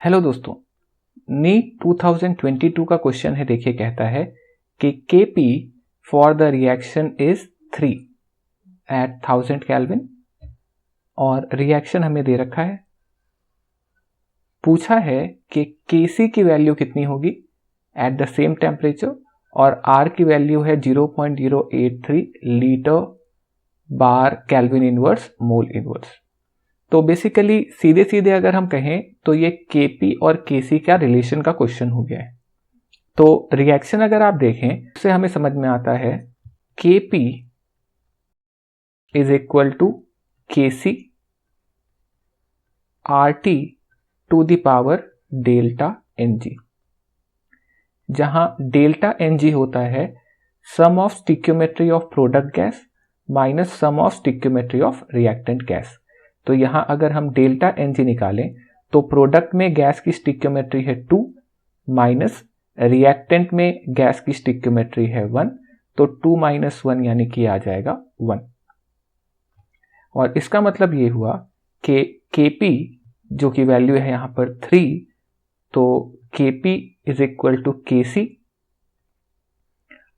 Hello दोस्तों, NEET 2022 का question है। देखिए, कहता है कि Kp for the reaction is 3 at 1000 Kelvin और रिएक्शन हमें दे रखा है। पूछा है कि Kc की वैल्यू कितनी होगी एट द सेम टेम्परेचर और R की वैल्यू है 0.083 लीटर बार केल्विन इनवर्स मोल इनवर्स। तो बेसिकली सीधे सीधे अगर हम कहें तो ये Kp और Kc का रिलेशन का क्वेश्चन हो गया है। तो रिएक्शन अगर आप देखें उससे हमें समझ में आता है Kp is equal to Kc RT to the power delta Ng, जहां डेल्टा Ng होता है sum of stoichiometry of product gas minus sum of stoichiometry of reactant gas. तो यहां अगर हम डेल्टा Ng निकालें तो प्रोडक्ट में गैस की स्टिक्योमेट्री है 2 माइनस रिएक्टेंट में गैस की स्टिक्योमेट्री है 1, तो 2 माइनस 1 यानी कि आ जाएगा 1। और इसका मतलब ये हुआ कि Kp जो की वैल्यू है यहां पर 3, तो Kp is equal to Kc।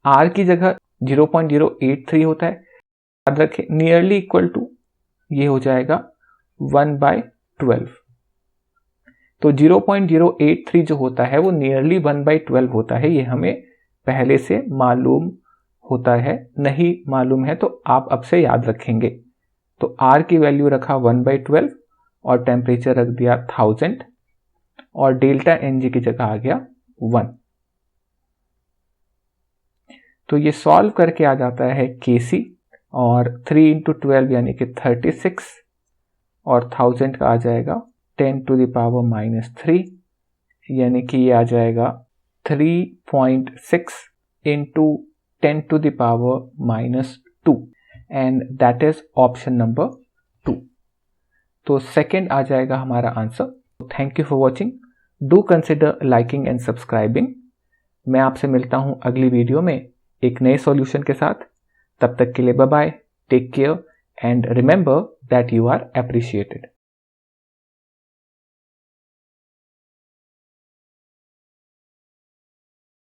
R की जगह 0.083 होता है, याद रखें, नियरली इक्वल टू ये हो जाएगा 1/12। तो 0.083 जो होता है वो नियरली 1/12 होता है। ये हमें पहले से मालूम होता है, नहीं मालूम है तो आप अब से याद रखेंगे। तो R की वैल्यू रखा 1/12 और टेम्परेचर रख दिया 1000 और डेल्टा Ng की जगह आ गया 1। तो ये सॉल्व करके आ जाता है Kc और 3 × 12 यानी कि 36 और 1000 का आ जाएगा 10 टू द पावर -3 यानी कि ये आ जाएगा 3.6 into 10 to the power -2 and that is option number 2। तो सेकंड आ जाएगा हमारा आंसर। Thank you for watching, do consider liking and subscribing. मैं आपसे मिलता हूं अगली वीडियो में एक नए सॉल्यूशन के साथ। तब तक के लिए bye bye, take care and remember that you are appreciated.